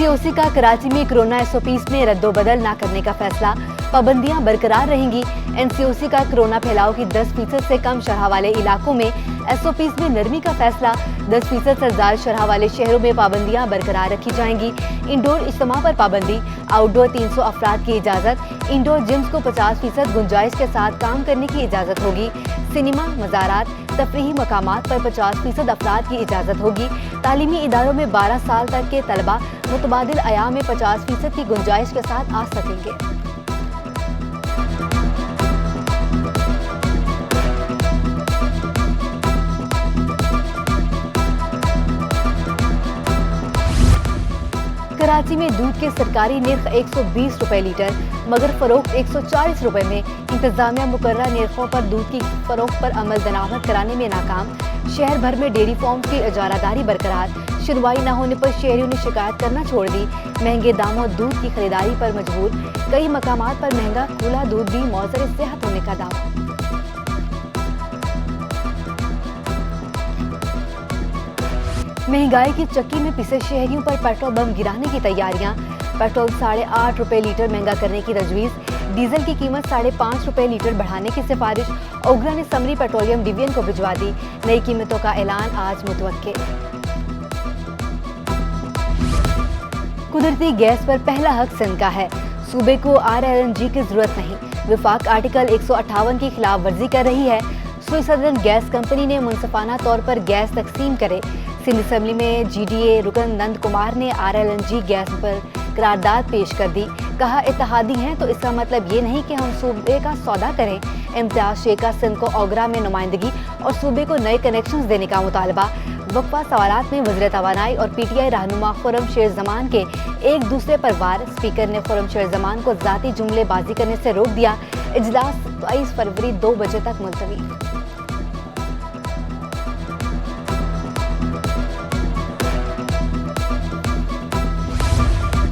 NCOC का कराची में corona SOPs में रद्दोबदल न करने का फैसला, पाबंदियां बरकरार रहेंगी। एनसीओसी का कोरोना फैलाव की 10% से कम शरह वाले इलाकों में एसओपीज में नरमी का फैसला, 10% से ज्यादा शरह वाले शहरों में पाबंदियां बरकरार रखी जाएंगी। इंडोर इज्तिमा पर पाबंदी, आउटडोर 300 अफराद की इजाज़त, इंडोर जिम्स को 50% गुंजाइश के साथ काम करने की इजाज़त होगी। सिनेमा, मज़ारात, तफरीही मकामात पर 50% अफराद की इजाज़त होगी। तालीमी इदारों में 12 साल तक के तलबा मुतबादिल अयाम में 50% की गुंजाइश के साथ आ सकेंगे। कराची में दूध के सरकारी निर्ख 120 रुपए लीटर, मगर फरोख्त 140 रुपए में। इंतजामिया मुकर्ररा निर्खों पर दूध की फरोख्त पर अमल दरामद कराने में नाकाम। शहर भर में डेयरी फार्म की इजारादारी बरकरार, सुनवाई न होने पर शहरियों ने शिकायत करना छोड़ दी। महंगे दामों दूध की खरीदारी पर मजबूर, कई मकामात पर महंगा खुला दूध भी मौसर सेहत होने का दावा। महंगाई की चक्की में पिसे शहरियों पर पेट्रोल बम गिराने की तैयारियां, पेट्रोल 8.5 रुपए लीटर महंगा करने की तजवीज़, डीजल की कीमत 5.5 रुपए लीटर बढ़ाने की सिफारिश। ओगरा ने समरी पेट्रोलियम डिवीजन को भिजवा दी, नई कीमतों का ऐलान आज मुतवक्के। कुदरती गैस पर पहला हक सिंध का है, सूबे को RLNG की जरूरत नहीं। विफाक आर्टिकल 158 की खिलाफ वर्जी कर रही है। स्विस सदर्न गैस कंपनी ने मुनसफाना तौर पर गैस तकसीम करे। सिंध असम्बली में GDA रुकन नंद कुमार ने RLNG गैस पर करारदाद पेश कर दी। कहा, इत्तेहादी हैं तो इसका मतलब ये नहीं कि हम सूबे का सौदा करें। इम्तियाज शेख का सिंध को ओगरा में नुमाइंदगी और सूबे को नए कनेक्शंस देने का मुतालबा। वक्फा सवालात में वज़ीर तवानाई और PTI रहनुमा खुर्रमशेर जमान के एक दूसरे पर वार। स्पीकर ने खुर्रमशेर जमान को ज़ाती जुमलेबाजी करने से रोक दिया। इजलास 22 फरवरी 2 बजे तक मुलतवी।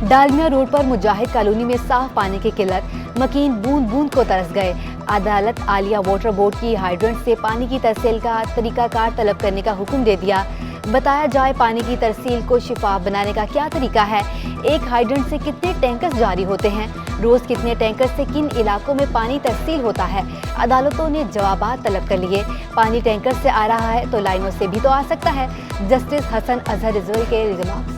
डालमिया रोड पर मुजाहिद कॉलोनी में साफ पानी की किल्लत, मकीन बूंद बूंद को तरस गए। अदालत आलिया वाटर बोर्ड की हाइड्रेंट से पानी की तरसील का तरीकाकार तलब करने का हुक्म दे दिया। बताया जाए पानी की तरसील को शिफाफ बनाने का क्या तरीका है, एक हाइड्रेंट से कितने टैंकर्स जारी होते हैं, रोज कितने टैंकर से किन इलाकों में पानी तरसील होता है। अदालतों ने जवाबात तलब कर लिए। पानी टैंकर से आ रहा है तो लाइनों से भी तो आ सकता है। जस्टिस हसन अजहर रिजवी के रिमार्क्स।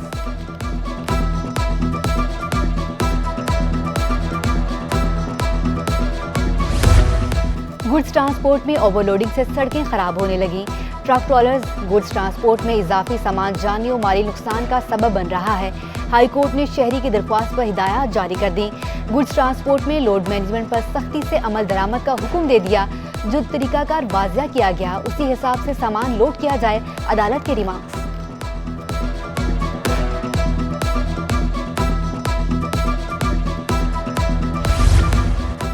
गुड्स ट्रांसपोर्ट में ओवरलोडिंग से सड़कें खराब होने लगी। ट्रक ट्रॉलर्स गुड्स ट्रांसपोर्ट में इजाफी सामान जानी और माली नुकसान का सबब बन रहा है। हाई कोर्ट ने शहरी की दरख्वास्त पर हिदायत जारी कर दी। गुड्स ट्रांसपोर्ट में लोड मैनेजमेंट पर सख्ती से अमल दरामद का हुक्म दे दिया। जो तरीकाकार वाज़िया किया गया उसी हिसाब से सामान लोड किया जाए। अदालत के रिमार्क्स।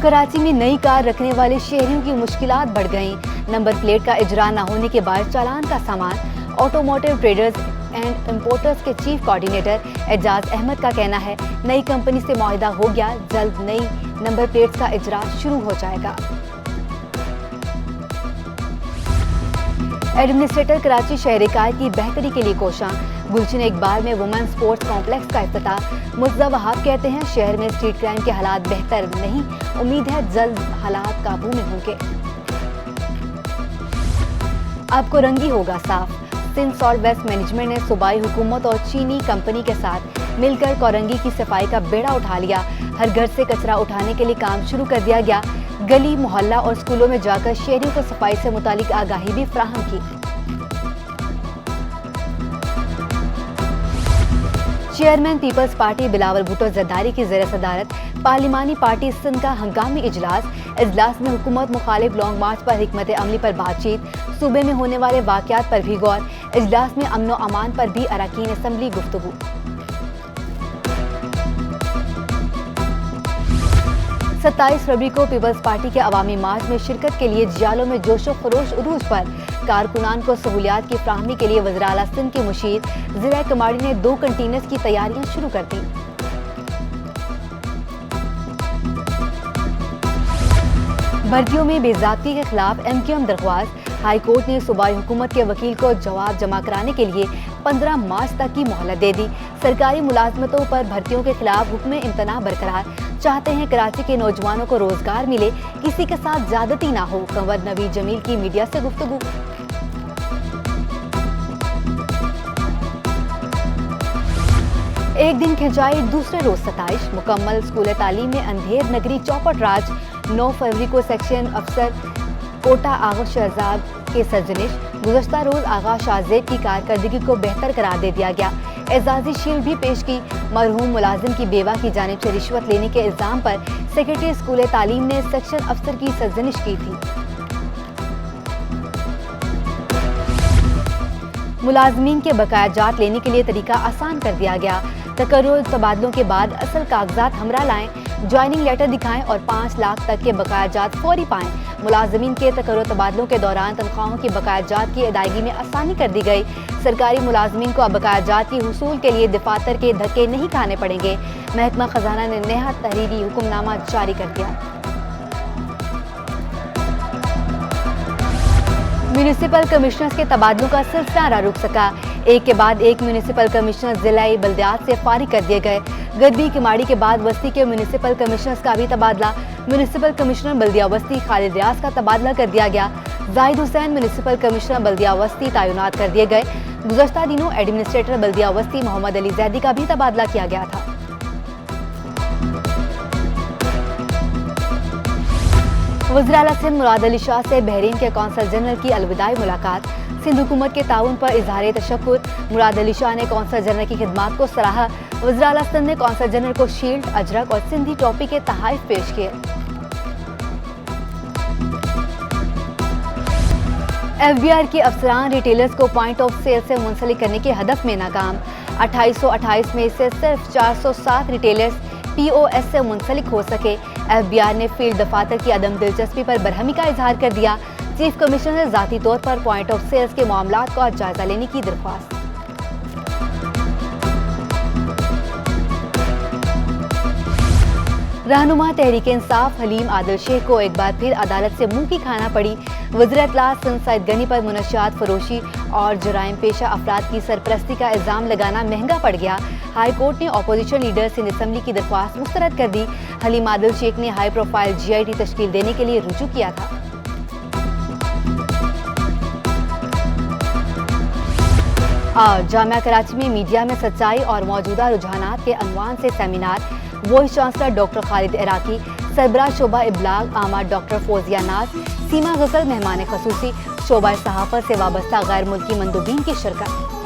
कराची में नई कार रखने वाले शहरियों की मुश्किलात बढ़ गईं। नंबर प्लेट का इजरा न होने के बाद चालान का सामान। ऑटोमोटिव ट्रेडर्स एंड इंपोर्टर्स के चीफ कोऑर्डिनेटर एजाज अहमद का कहना है, नई कंपनी से मुआहिदा हो गया, जल्द नई नंबर प्लेट्स का इजरा शुरू हो जाएगा। एडमिनिस्ट्रेटर कराची शहर-ए-कायद की बेहतरी के लिए कोशां। गुलशन इकबाल में वुमेन स्पोर्ट्स कॉम्प्लेक्स का इफ्तिताह। मुर्तज़ा वहाब कहते हैं, शहर में स्ट्रीट क्राइम के हालात बेहतर नहीं, उम्मीद है जल्द हालात काबू में होंगे। अब कोरंगी होगा साफ। सिंध सॉल्ट वेस्ट मैनेजमेंट ने सूबाई हुकूमत और चीनी कंपनी के साथ मिलकर कोरंगी की सफाई का बेड़ा उठा लिया। हर घर से कचरा उठाने के लिए काम शुरू कर दिया गया। गली, मोहल्ला और स्कूलों में जाकर शहरियों को सफाई से मुतालिक आगाही भी फराहम की। चेयरमैन पीपल्स पार्टी बिलावल भुट्टो जरदारी की ज़ेर सदारत पार्लिमानी पार्टी सिंध का हंगामी इजलास में हुकूमत मुखालिफ लॉन्ग मार्च पर हिकमत अमली पर बातचीत। सूबे में होने वाले वाक़यात पर भी गौर। इजलास में अमन व अमान पर भी अरकान असम्बली गुफ्तगू। 27 फरवरी को पीपल्स पार्टी के अवामी मार्च में शिरकत के लिए जियालों में जोशो खरोश उरूज पर। कारकुनान को सहूलियात की फ्राहमी के लिए वज़ीर आला सिंध के मुशीर ज़िला कमाड़ी ने 2 कंटेनर्स की तैयारियां शुरू कर दी। भर्तियों में बेज़ाब्ती के खिलाफ MQM दरख्वास्त। हाई कोर्ट ने सूबाई हुकूमत के वकील को जवाब जमा कराने के लिए 15 मार्च तक की मोहलत दे दी। सरकारी मुलाजमतों पर भर्तियों के खिलाफ हुक्म इम्तना बरकरार, चाहते हैं कराची के नौजवानों को रोजगार मिले, किसी के साथ ज्यादती ना हो। कंवर नवीद जमील की मीडिया से गुफ्तगू। एक दिन खिंचाई दूसरे रोज सताइश, मुकम्मल स्कूल तालीम में अंधेर नगरी चौपट राज। 9 फरवरी को सेक्शन अफसर कोटा आगा शहजाद के सरजनिश। गुज़श्ता रोज आगा शाहजेब की कारकर्दगी को बेहतर करार दे दिया गया। एजाजी शील्ड भी पेश की। मरहूम मुलाजिम की बेवा की जानिब से रिश्वत लेने के इल्जाम पर सेक्रेटरी स्कूल तालीम ने सेक्शन अफसर की सरजनिश की थी। मुलाजमीन के बकाया जात लेने के लिए तरीका आसान कर दिया गया। तकर्रुर तबादलों के बाद असल कागजात हमरा लाएं, ज्वाइनिंग लेटर दिखाएं और 5 लाख तक के बकाया जात फौरी पाएं। मुलाजमीन के तकर्रुर तबादलों के दौरान तनख्वाहों की बकाया जात की अदायगी में आसानी कर दी गई। सरकारी मुलाजमीन को अब बकाया जात की हुसूल के लिए दफातर के धक्के नहीं खाने पड़ेंगे। महकमा खजाना ने नया तहरीरी हुक्मनामा जारी कर दिया। म्यूनिसिपल कमिश्नर्स के तबादलों का सिलसिला न रुक सका। एक के बाद एक म्यूनिसिपल कमिश्नर जिलाई बल्दियात से फारिग कर दिए गए। गद्दी किमाड़ी के बाद वस्ती के म्यूनिसिपल कमिश्नर्स का भी तबादला। म्यूनिसिपल कमिश्नर बल्दिया वस्ती खालिद रियाज का तबादला कर दिया गया। जाहिद हुसैन म्यूनिसिपल कमिश्नर बल्दिया वस्ती तैनात कर दिए गए। गुज़श्ता दिनों एडमिनिस्ट्रेटर बल्दिया वस्ती मोहम्मद अली जैदी का भी तबादला किया गया था। वज़ीर-ए-आला सिंध मुराद अली शाह से बहरीन के कौंसल जनरल की अलविदाई मुलाकात। सिंध हुकूमत के ताउन पर इजहार तशक्कुर। मुराद अली शाह ने कौंसल जनरल की खिदमात को सराहा। वज़ीर-ए-आला सिंध ने कौंसल जनरल को शील्ड, अजरक और सिंधी टोपी के तोहफे पेश किए। FBI के अफसरान रिटेलर्स को पॉइंट ऑफ सेल से मुंसलिक करने के हदफ में नाकाम। 2828 में से सिर्फ 407 रिटेलर्स POS से मुंसलिक हो सके। FBI ने फील्ड दफातर की अदम दिलचस्पी पर बरहमी का इजहार कर दिया। चीफ कमिश्नर से ज़ाती तौर पर पॉइंट ऑफ सेल्स के मामलात का जायजा लेने की दरख्वास्त। रहनुमा तहरीक इंसाफ हलीम आदिल शेख को एक बार फिर अदालत से मुंह की खाना पड़ी। वज़ीर इत्तलात सिंध सईद गनी पर मुनशियात फरोशी और जराइम पेशा अफराद की सरपरस्ती का इल्ज़ाम लगाना महंगा पड़ गया। हाई कोर्ट ने अपोजिशन लीडर सिंध असम्बली की दरख्वास्त मुस्तरद कर दी। हलीम आदिल शेख ने हाई प्रोफाइल GIT तश्कील देने के लिए रुजू किया था। और जामिया कराची में मीडिया में सच्चाई और मौजूदा रुझानात के अनवान से seminar. Vice chancellor doctor Khalid Iraqi, सरबराह शोबा इब्लाग आमाद डॉक्टर फौजिया नाज, सीमा गजल मेहमान खसूसी, शोबा सहाफत से वाबस्ता गैर मुल्की मंदूबीन की शिरकत।